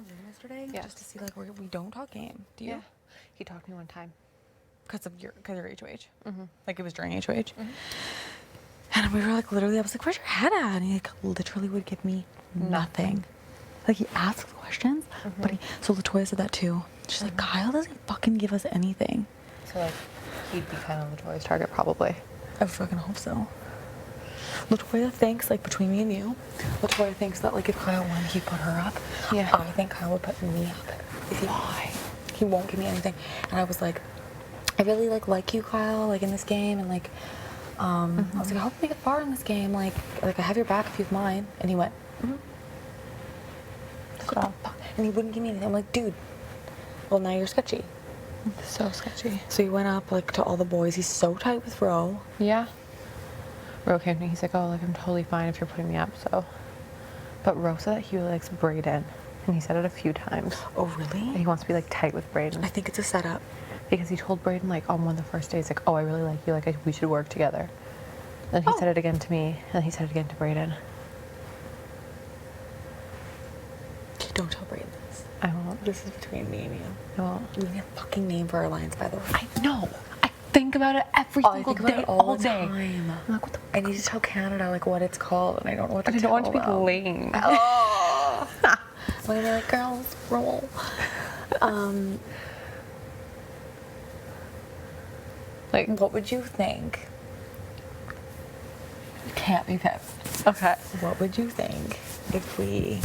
on Zoom yesterday? Yes. Just to see, like, we don't talk game. Do you? Yeah. He talked to me one time. Because of your HOH. Mm-hmm. Like, it was during HOH. Mm-hmm. And we were like, literally, I was like, where's your head at? And he, like, literally would give me nothing. Like, he asks questions, but so Latoya said that too. She's like, Kyle doesn't fucking give us anything. So, like, he'd be kind of Latoya's target, probably. I fucking hope so. Latoya thinks, like, between me and you, Latoya thinks that, like, if Kyle won, he'd put her up. Yeah. I think Kyle would put me up. Why? He won't give me anything. And I was like, I really, like you, Kyle, like, in this game. And, like, I was like, I hope we get far in this game. Like, I have your back if you have mine. And he went, Stop. And he wouldn't give me anything. I'm like, dude, well, now you're sketchy. So sketchy. So he went up, like, to all the boys. He's so tight with Ro. Yeah. Ro came to me. He's like, oh, like, I'm totally fine if you're putting me up, so. But Ro said that he really likes Brayden. And he said it a few times. Oh, really? That he wants to be, like, tight with Brayden. I think it's a setup. Because he told Brayden, like, on one of the first days, like, oh, I really like you. Like, we should work together. Then he said it again to me. And he said it again to Brayden. Don't tell Brayden this. I won't. This is between me and you. I won't. We need a fucking name for our alliance, by the way. I know. I think about it every single day, all day. Time. I'm like, what the fuck? I need to tell Canada, like, what it's called, and I don't know what to But I tell don't want to be them. lame. Oh. I'm gonna be like, girls, roll. Like, What would you think? You can't be pissed. okay. What would you think if we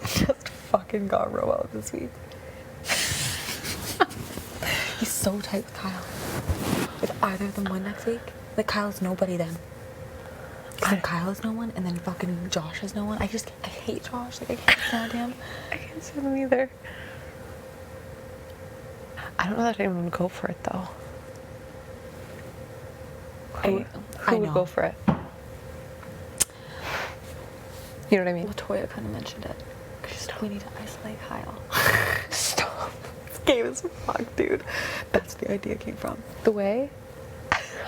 just fucking got Ro out this week? He's so tight with Kyle. If either of them win next week, like, Kyle's nobody then. Because then Kyle has no one, and then fucking Josh has no one. I hate Josh. Like, I can't stand him. I can't stand him either. I don't know that anyone would go for it, though. Who I would know. go for it? You know what I mean? Latoya kind of mentioned it. She's like, we need to isolate Kyle. Stop. This game is fucked, dude. That's the idea came from. The way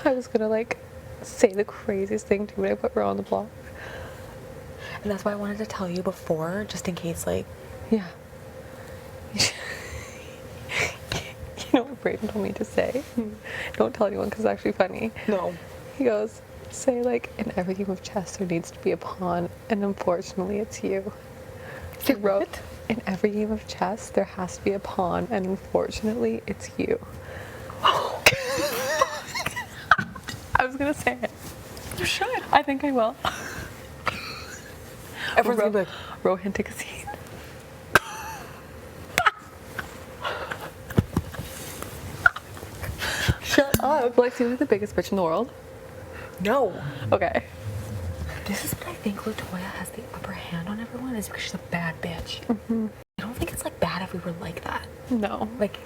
I was gonna, like, say the craziest thing to when I put her on the block. And that's why I wanted to tell you before, just in case, like... Yeah. You know what Brayden told me to say? Don't tell anyone because it's actually funny. No. He goes, say, like, in every game of chess there needs to be a pawn, and unfortunately it's you. He wrote, in every game of chess there has to be a pawn, and unfortunately it's you. I was gonna say it. You should. I think I will. Everyone's gonna be like, Rohan, take a seat. shut up. Will I seem like the biggest bitch in the world? No. Okay. This is what I think Latoya has the upper hand on everyone, is because she's a bad bitch. I don't think it's, like, bad if we were like that. No. Like,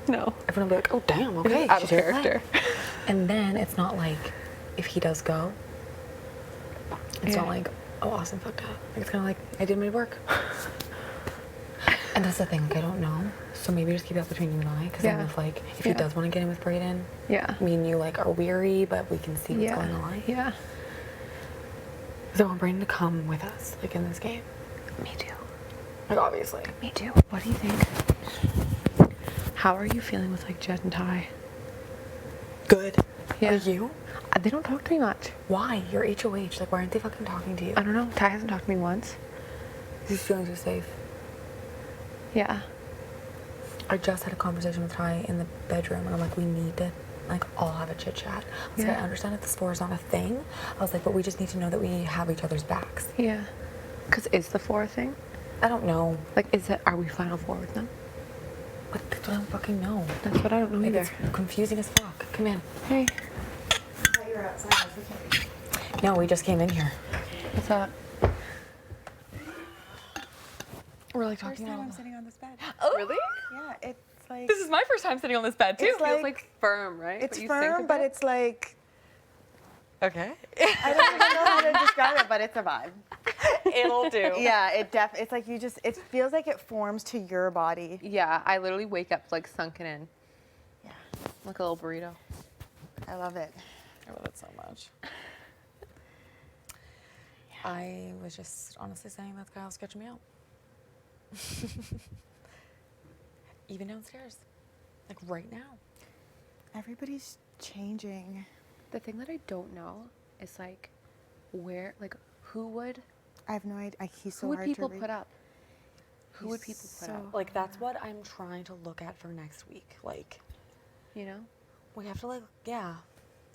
No. everyone would be like, oh, damn, okay. It's out of she's okay. character. And then it's not like, if he does go, it's not Yeah. like, oh, Austin fucked up. Like, it's kind of like, I did my work. And that's the thing, like, I don't know. So maybe just keep that between you and I. Because then Yeah. if, like, if he Yeah. does want to get in with Brayden, Yeah. me and you, like, are weary, but we can see what's Yeah. going on. Yeah. So I want Brayden to come with us, like, in this game. Me too. Like, obviously. Me too. What do you think? How are you feeling with, like, Jed and Ty? Good. Yeah. Are you? They don't talk to me much. Why? You're HOH. Like, why aren't they fucking talking to you? I don't know. Ty hasn't talked to me once. He's feeling so safe. Yeah. I just had a conversation with Ty in the bedroom, and I'm like, we need to, like, all have a chit chat. I was like, Yeah. I understand that the sport is not a thing. I was like, but we just need to know that we have each other's backs. Yeah. Because is the 4 thing? I don't know. Like, are we Final Four with them? But that's what I don't fucking know. That's what I don't know Like, either. it's confusing as fuck. Come in. Hey. I thought you were outside. No, we just came in here. What's up? We're, like, First talking time about... I'm sitting on this bed. Really? Yeah, it's like This is my first time sitting on this bed, too. It's It feels, like- like, firm, right? it's But you sink a firm, but bit? it's like Okay. I don't even know how to describe it, but it's a vibe. It'll do. Yeah, it's like it feels like it forms to your body. Yeah, I literally wake up, like, sunken in. Yeah, Like a little burrito. I love it. I love it so much. I was just honestly saying that Kyle's sketching me out. Even downstairs. Like right now. Everybody's changing. The thing that I don't know is like where, like who would I have no idea. He's so who would hard people to read. put up? Who would He's people put up? Like, that's what I'm trying to look at for next week. Like, You know? we have to, like, yeah.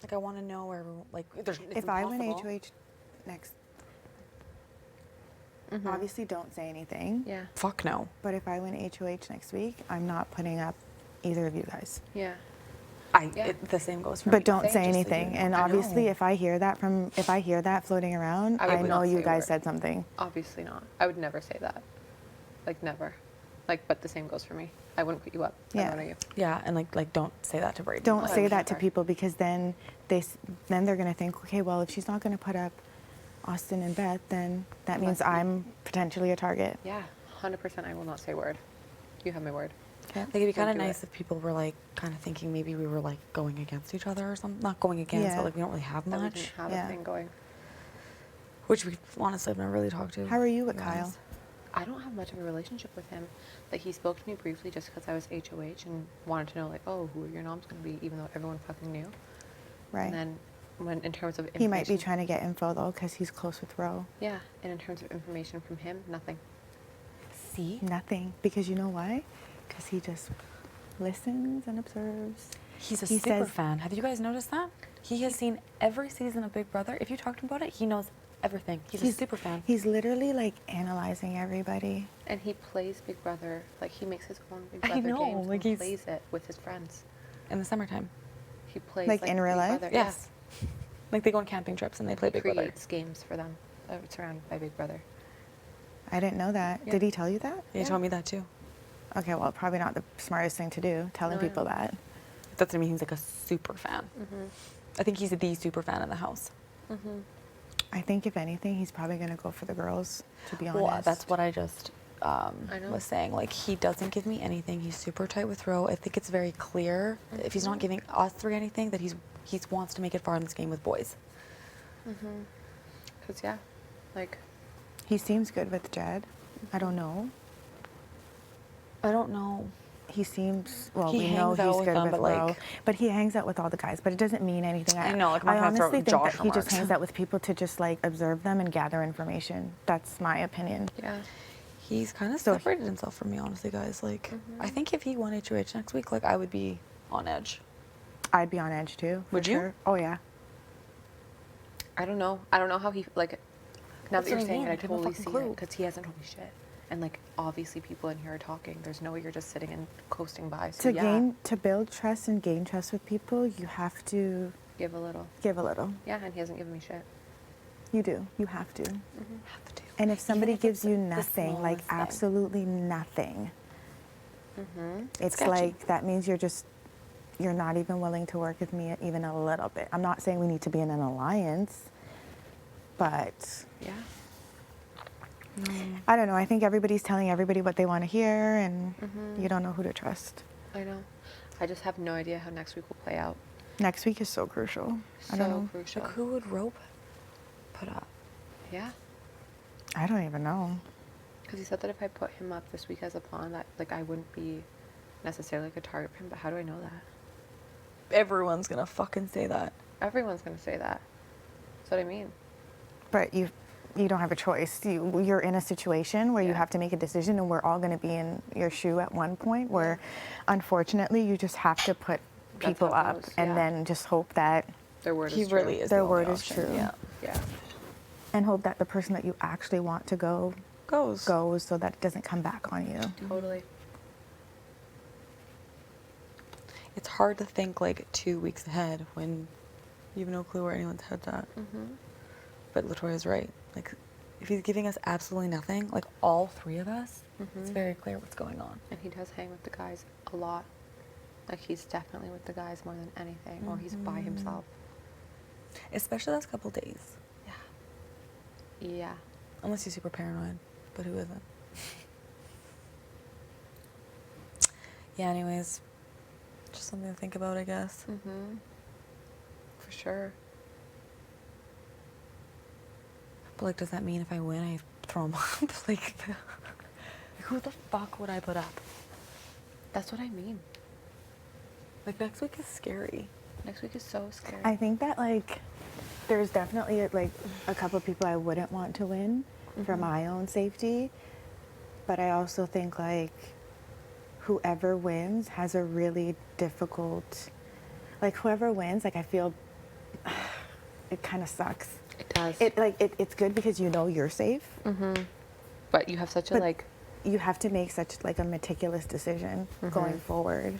Like, I want to know where, like, it's If I win impossible. HOH next, obviously don't say anything. Yeah. Fuck no. But if I win HOH next week, I'm not putting up either of you guys. Yeah. The same goes for me. But don't Same, say just so you anything. know. And I obviously, know. if I hear that floating around, I I would know not you say a guys word. said something. Obviously not. I would never say that. Like never. Like, but the same goes for me. I wouldn't put you up. Yeah. I honor you. Yeah, and, like, don't say that to Brady. Don't I say would that to never. people because then they're gonna think, okay, well, if she's not gonna put up Austin and Beth, then that means Must be. I'm potentially a target. Yeah. 100% I will not say a word. You have my word. Okay. Like, it'd be kind of do nice it. if people were, like, kind of thinking maybe we were, like, going against each other or something. Not going against, Yeah. but, like, we don't really have That we much. didn't have Yeah. a thing going. Which we honestly have never really talked to. How are you with be Kyle? honest. I don't have much of a relationship with him. Like, he spoke to me briefly just because I was HOH and wanted to know, like, oh, who are your noms going to be, even though everyone fucking knew. Right. And then, when in terms of He might be information- trying to get info though, because he's close with Ro. Yeah, and in terms of information from him, nothing. See? Nothing, because you know why? Because he just listens and observes. He's a He super says- fan. Have you guys noticed that? He has seen every season of Big Brother. If you talk to him about it, he knows everything. He's a super fan. He's literally like analyzing everybody. And he plays Big Brother, like, he makes his own Big I Brother know, games like, and he's- plays it with his friends. In the summertime. He plays, Like, in real Big life? Brother. Yes. Like, they go on camping trips and they play He Big Brother. creates games for them surrounded by Big Brother. I didn't know that. Yeah. Did he tell you that? He Yeah. told me that too. Okay, well, probably not the smartest thing to do, telling No, I people know. that. That's what I mean. He's like a super fan. I think he's the super fan in the house. I think if anything, he's probably gonna go for the girls. To be honest. Well, that's what I just know. was saying. Like, he doesn't give me anything. He's super tight with Ro. I think it's very clear that if he's not giving us three anything, that he wants to make it far in this game with boys. Because, yeah, like, He seems good with Jed. I don't know. I don't know. He seems well. He we know hangs out he's with good them, with but, Ro, like- but he hangs out with all the guys. But it doesn't mean anything. I know, like, I'm not I gonna throw honestly think Josh that he just remarks. hangs out with people to just like observe them and gather information. That's my opinion. yeah. He's kind of So- separated himself from me, honestly, guys. Like, I think if he won HOH next week, like, I would be on edge. I'd be on edge too. for Would you? sure. Oh yeah. I don't know. I don't know how he, like, now That's that you're what I saying mean, it, I I have no totally fucking see clue. it because he hasn't told me shit. And, like, obviously people in here are talking. There's no way you're just sitting and coasting by. So, yeah, To build trust and gain trust with people, you have to give a little. give a little. Yeah, and he hasn't given me shit. You do. You have to. Have to. And if somebody if gives it's you the nothing, like smallest thing. absolutely nothing, it's Sketchy. like that means you're not even willing to work with me even a little bit. I'm not saying we need to be in an alliance, but Yeah. I don't know. I think everybody's telling everybody what they want to hear, and you don't know who to trust. I know. I just have no idea how next week will play out. Next week is so crucial. I don't So know. crucial. Like, who would Rope put up? Yeah. I don't even know. Because he said that if I put him up this week as a pawn, that, like, I wouldn't be necessarily like a target for him. But how do I know that? Everyone's gonna fucking say that. Everyone's going to say that. That's what I mean. But you don't have a choice. You're in a situation where you Yeah. have to make a decision, and we're all going to be in your shoe at one point where, unfortunately, you just have to put That's people how it up goes, and yeah. then just hope that Their word He is really true. is. Their the only word is option. true. Yeah. Yeah. and hope that the person that you actually want to go Goes. goes so that it doesn't come back on you. Totally. It's hard to think like 2 weeks ahead when you have no clue where anyone's head's at. But Latoya's right. Like, if he's giving us absolutely nothing, like all three of us, it's very clear what's going on. And he does hang with the guys a lot. Like, he's definitely with the guys more than anything, or he's by himself. Especially last couple days. Yeah. Unless he's super paranoid, but who isn't? Yeah, anyways, just something to think about, I guess. For sure. But like, does that mean if I win, I throw him up? Like, who the fuck would I put up? That's what I mean. Like, next week is scary. Next week is so scary. I think that like there's definitely like a couple of people I wouldn't want to win for my own safety, but I also think like whoever wins has a really difficult, like whoever wins, like I feel it kind of sucks. It does. It's good because you know you're safe, But you have such a but like. you have to make such like a meticulous decision going forward.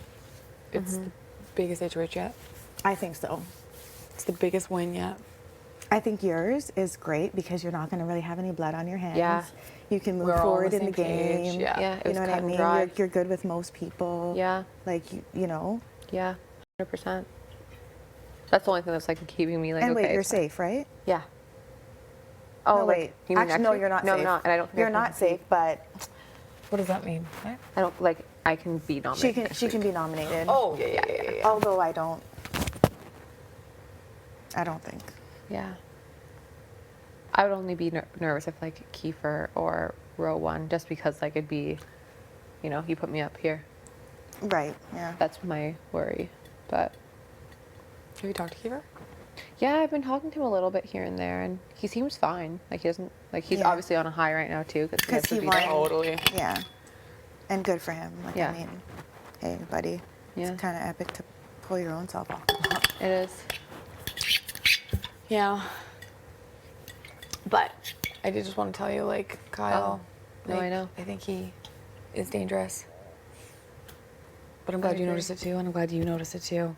It's the biggest HOH yet. I think so. It's the biggest win yet. I think yours is great because you're not going to really have any blood on your hands. Yeah. You can move We're all on forward the in the same page, game. yeah. Yeah, it You was know what cut I and mean? dry. You're good with most people. Yeah. Like, you know. Yeah. 100%. That's the only thing that's like keeping me like. And okay, wait, you're it's fine. safe, right? Yeah. Oh No, like, wait. you mean Actually, next no, week? you're not no, safe. I'm not, and I don't think You're I can not safe, compete. but What does that mean? What? I don't like. I can be nominated. she can be nominated. Oh, yeah. Although I don't think. Yeah. I would only be nervous if like Kiefer or row one, just because like it'd be, you know, he put me up here. Right, yeah. That's my worry. But Have you talked to Kiefer? yeah, I've been talking to him a little bit here and there, and he seems fine. Like he doesn't like he's Yeah. obviously on a high right now too, 'Cause he be won. there. Totally. Yeah. And good for him. Like, Yeah. I mean, hey, buddy. Yeah. It's kind of epic to pull your own self off. It is. Yeah. But I did just want to tell you, like, Kyle. No, like, I know. I think he is dangerous. But I'm glad you agree. noticed it too, and I'm glad you noticed it too.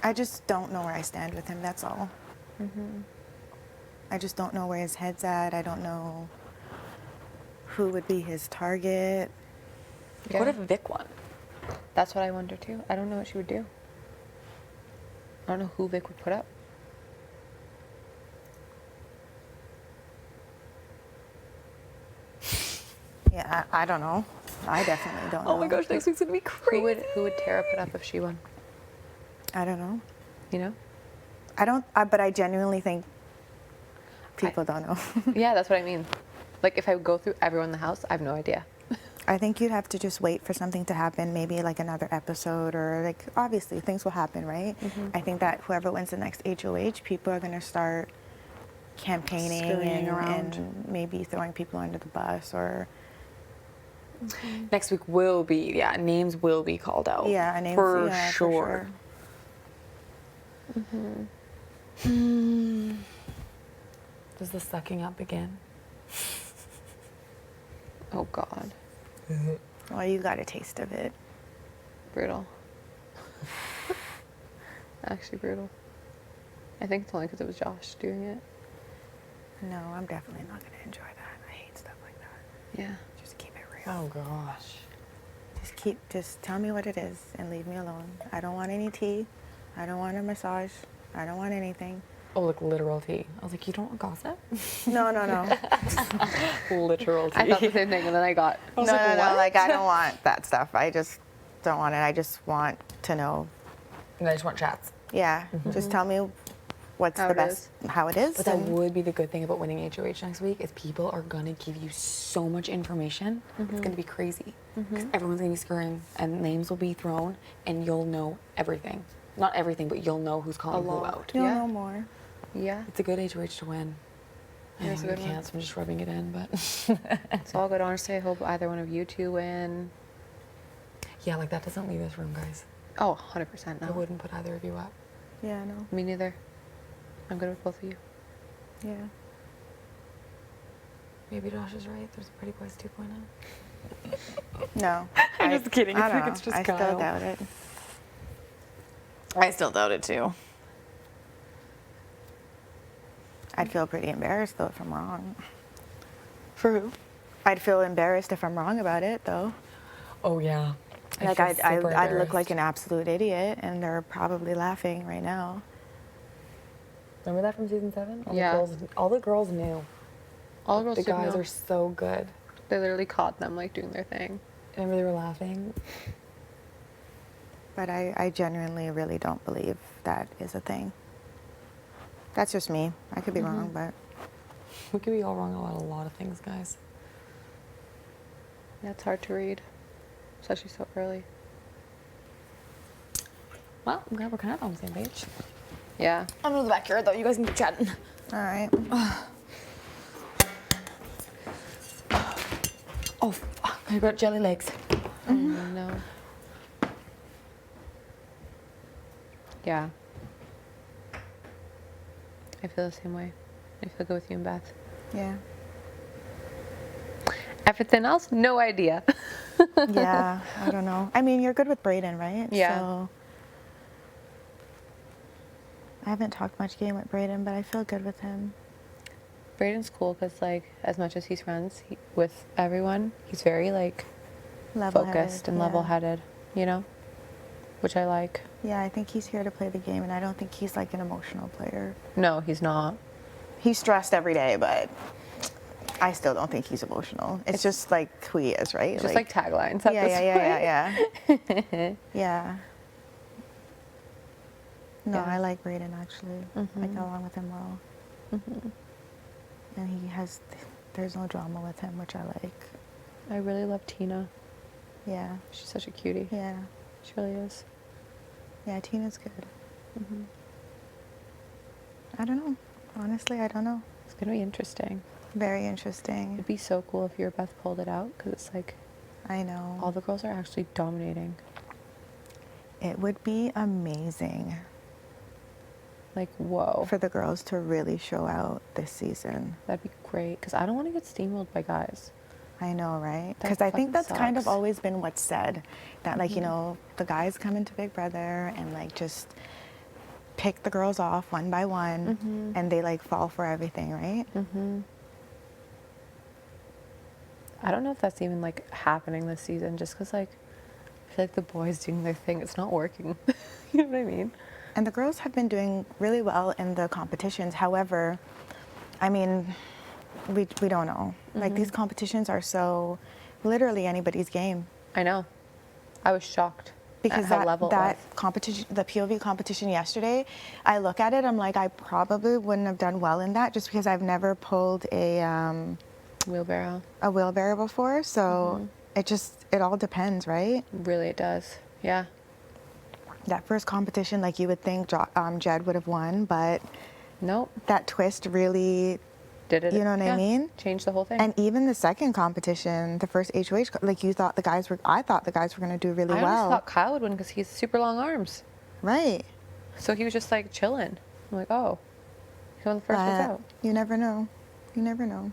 I just don't know where I stand with him, that's all. I just don't know where his head's at. I don't know who would be his target. Yeah. What if Vic won? That's what I wonder too. I don't know what she would do. I don't know who Vic would put up. Yeah, I don't know. I definitely don't know. Oh my gosh, next week's gonna be crazy. Who would Tara put up if she won? I don't know. You know? But I genuinely think people don't know. Yeah, that's what I mean. Like if I would go through everyone in the house, I have no idea. I think you'd have to just wait for something to happen, maybe like another episode, or like obviously things will happen, right? I think that whoever wins the next HOH, people are going to start campaigning Scurrying around. and maybe throwing people under the bus, or Next week will be, names will be called out. yeah, names, for yeah, sure. Does the sucking up begin? Oh God, Well, you got a taste of it. brutal. Actually brutal. I think it's only because it was Josh doing it. No, I'm definitely not going to enjoy that. I hate stuff like that. Yeah. Just keep it real. Oh gosh. Just tell me what it is and leave me alone. I don't want any tea. I don't want a massage. I don't want anything. Oh, like literal tea. I was like, you don't want gossip? No. Literal tea. I thought the same thing, and then I got. No, like I don't want that stuff. I just don't want it. I just want to know. And I just want chats. Yeah, just tell me what's How the it best, how it is. But that and- would be the good thing about winning HOH next week is people are gonna give you so much information. It's gonna be crazy. 'Cause everyone's gonna be scurrying and names will be thrown and you'll know everything. Not everything, but you'll know who's calling who lot. out. You'll Yeah. know more. Yeah. It's a good HOH to win. I It is a know you good one. can't, so I'm just rubbing it in, but It's all good. Honestly, I hope either one of you two win. yeah, like that doesn't leave this room, guys. Oh, 100% I no. wouldn't put either of you up. Yeah, no. Me neither. I'm good with both of you. Yeah. Maybe Josh is right. There's a Pretty Boys 2.0. No. I'm just kidding. I I think don't it's know. just I still Kyle. doubt it. I still doubt it too. I'd feel pretty embarrassed though if I'm wrong. For who? I'd feel embarrassed if I'm wrong about it though. Oh yeah. Like feel I'd super look like embarrassed. an absolute idiot, and they're probably laughing right now. Remember that from season 7? Yeah. All the girls knew. All the girls The did guys know. are so good. They literally caught them like doing their thing. Remember they were laughing? But I genuinely really don't believe that is a thing. That's just me. I could be wrong, but We could be all wrong about a lot of things, guys. Yeah, it's hard to read, especially so early. Well, I'm glad we're kind of on the same page. Yeah. I'm gonna go back here though. You guys can keep chatting. All right. Oh, fuck. I got jelly legs. Oh no. Yeah. I feel the same way. I feel good with you and Beth. Yeah. Everything else, no idea. Yeah, I don't know. I mean, you're good with Brayden, right? Yeah. So I haven't talked much game with Brayden, but I feel good with him. Brayden's cool because, like, as much as he's friends with everyone, he's very, like, Level-headed, focused and yeah. level-headed, you know? Which I like. Yeah, I think he's here to play the game, and I don't think he's like an emotional player. No, he's not. He's stressed every day, but I still don't think he's emotional. It's just like who he is, right? It's just like taglines at this yeah. point. Yeah. No, Yeah. I like Brayden actually. I get along with him well. And there's no drama with him, which I like. I really love Tina. Yeah. She's such a cutie. Yeah. She really is. Yeah, Tina's good. I don't know. Honestly, I don't know. It's going to be interesting. Very interesting. It'd be so cool if you or Beth pulled it out because it's like I know. all the girls are actually dominating. It would be amazing Like, whoa. for the girls to really show out this season. That'd be great because I don't want to get steamrolled by guys. I know, right? That Because I think fucking that's kind of sucks. always been what's said. That, like, you know, the guys come into Big Brother and, like, just pick the girls off one by one and they, like, fall for everything, right? I don't know if that's even like happening this season just because like I feel like the boys doing their thing, it's not working. You know what I mean? And the girls have been doing really well in the competitions. However, I mean, we don't know. Like, these competitions are so literally anybody's game. I know. I was shocked Because at how level it that was. competition, the POV competition yesterday, I look at it, I'm like, I probably wouldn't have done well in that just because I've never pulled a Wheelbarrow. wheelbarrow before. So it all depends, right? Really, it does. Yeah. That first competition, like, you would think Jed would have won, but Nope. that twist really, Did it? you know what I mean? Changed the whole thing. And even the second competition, the first HOH, like, I thought the guys were going to do really I well. honestly thought Kyle would win because he's super long arms. Right. So he was just like chilling. I'm like, oh, he's one of the first ones But out. you never know. You never know.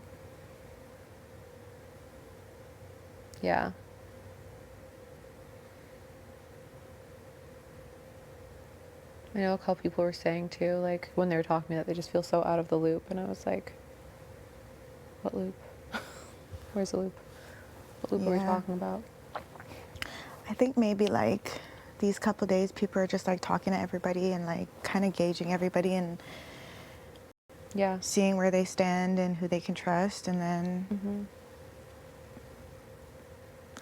Yeah. I know a couple people were saying too, like when they were talking to me, that they just feel so out of the loop, and I was like, "What loop? Where's the loop? What loop are we Yeah. talking about?" I think maybe, like, these couple days, people are just, like, talking to everybody and, like, kind of gauging everybody and Yeah. seeing where they stand and who they can trust. And then,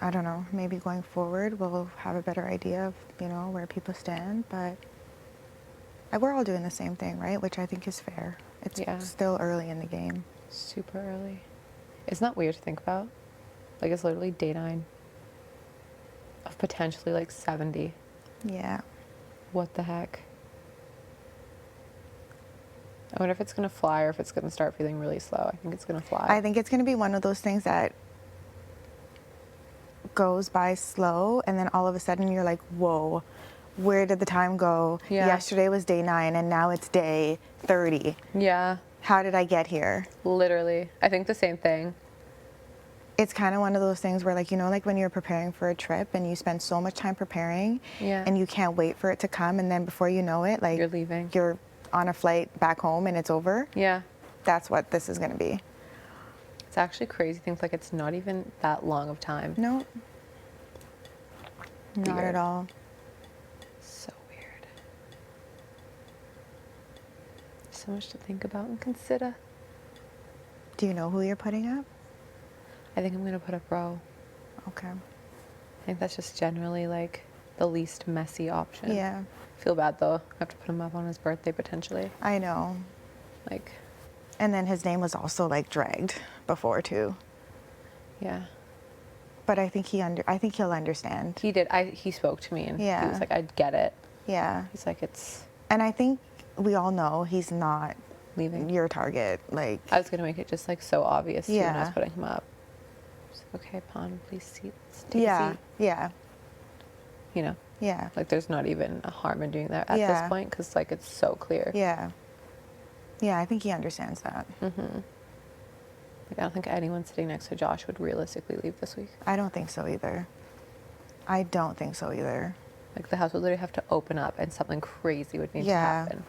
I don't know, maybe going forward, we'll have a better idea of, you know, where people stand. But we're all doing the same thing, right? Which I think is fair. It's Yeah. still early in the game. Super early. Isn't that weird to think about? Like it's literally day 9 of potentially like 70. Yeah. What the heck? I wonder if it's gonna fly or if it's gonna start feeling really slow. I think it's gonna fly. I think it's going to be one of those things that goes by slow, and then all of a sudden you're like, whoa, where did the time go? Yeah. Yesterday was day 9 and now it's day 30. Yeah, How did I get here? literally. I think the same thing. It's kind of one of those things where, like, you know, like when you're preparing for a trip and you spend so much time preparing Yeah. and you can't wait for it to come, and then before you know it, like, You're leaving. you're on a flight back home and it's over. Yeah. That's what this is going to be. It's actually crazy. Things like it's not even that long of time. No, not Weird. at all. So weird. So much to think about and consider. Do you know who you're putting up? I think I'm gonna put up Ro. Okay. I think that's just generally like the least messy option. Yeah, Feel bad though. I have to put him up on his birthday potentially. I know. Like, And then his name was also, like, dragged before too. yeah. But I think he'll understand. He did. He spoke to me and he Yeah. was like, I get it. Yeah. He's like, it's And I think we all know he's not leaving. your target. Like, I was going to make it just like so obvious too when I was Yeah. putting him up. Just like, okay, Pon, please take a yeah, seat. yeah, You know, yeah, like there's not even a harm in doing that at Yeah. this point because like it's so clear. yeah. Yeah, I think he understands that. Like I don't think anyone sitting next to Josh would realistically leave this week. I don't think so either. I don't think so either. Like the house would literally have to open up and something crazy would need to Yeah. happen.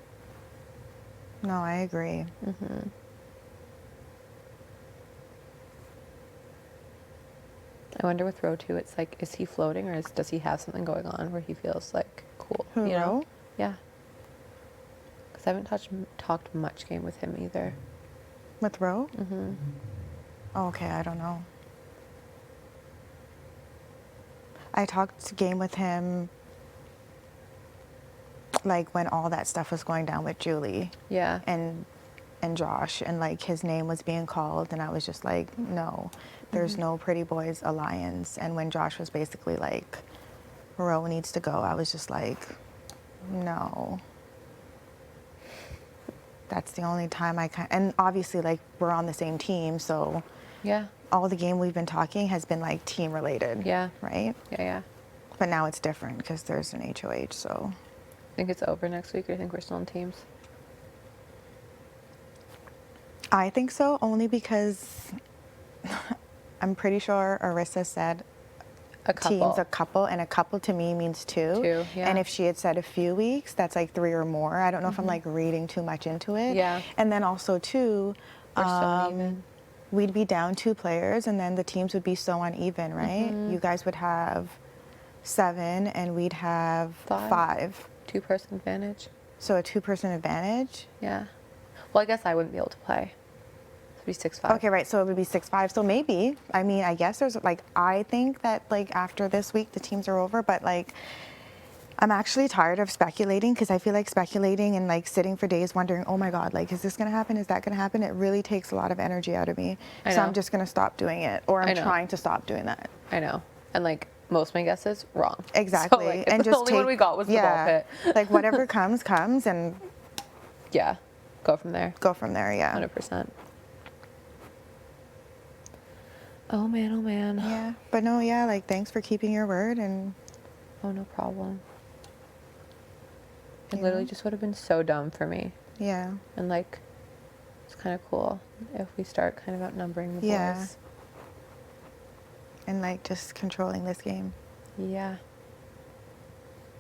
No, I agree. I wonder with Ro too, it's like, is he floating or does he have something going on where he feels like cool? Who, you know? Ro? Yeah. Because I haven't talked much game with him either. With Ro? Oh, okay, I don't know. I talked game with him like when all that stuff was going down with Julie Yeah. and Josh, and like his name was being called, and I was just like, no, there's no Pretty Boys Alliance. And when Josh was basically like, Ro needs to go, I was just like, no. That's the only time I can. And obviously, like, we're on the same team, so Yeah. all the game we've been talking has been like team related. Yeah. Right? Yeah, yeah. But now it's different because there's an HOH, so. Think it's over next week or do you think we're still in teams? I think so, only because I'm pretty sure Arissa said A couple. teams a couple, and a couple to me means two. Two, yeah. And if she had said a few weeks, that's like 3 or more. I don't know if I'm like reading too much into it. Yeah. And then also too, We're so uneven. we'd be down 2 players, and then the teams would be so uneven, right? You guys would have 7, and we'd have 5. 2-person advantage. So a 2-person advantage. Yeah. Well, I guess I wouldn't be able to play. It'd be 6-5. Okay, right. So it would be 6-5. So maybe. I mean, I guess there's like, I think that like after this week the teams are over, but like I'm actually tired of speculating because I feel like speculating and like sitting for days wondering, oh my God, like is this gonna happen? Is that gonna happen? It really takes a lot of energy out of me. I So know. I'm just gonna stop doing it, or I I'm know. trying to stop doing that. I know. And like most of my guesses, wrong. Exactly. So, like, And the just only one we got was the ball pit. Like whatever comes, and Yeah. Go from there. go from there. Yeah. 100%. Oh man, oh man. Yeah. But no, yeah, like thanks for keeping your word, and Oh, no problem. It Yeah. literally just would have been so dumb for me. yeah. And like, it's kind of cool if we start kind of outnumbering the Yeah. boys. And like just controlling this game. Yeah.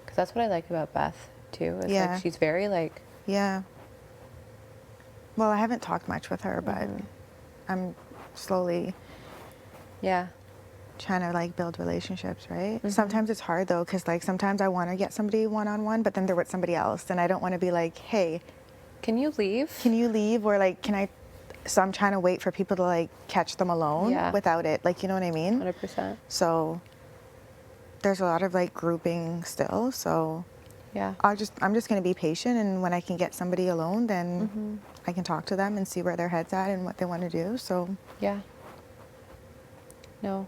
Because that's what I like about Beth too. Is Yeah. like she's very like, Yeah. Well, I haven't talked much with her, but I'm slowly yeah. trying to like build relationships, right? Sometimes it's hard though, because like sometimes I want to get somebody one-on-one, but then they're with somebody else, and I don't want to be like, hey, Can you leave? can you leave? Or like, can I? So I'm trying to wait for people to like catch them alone Yeah. without it. Like, you know what I mean? 100%. So there's a lot of like grouping still. So Yeah. I'm just going to be patient, and when I can get somebody alone, then I can talk to them and see where their head's at and what they want to do. So Yeah. No,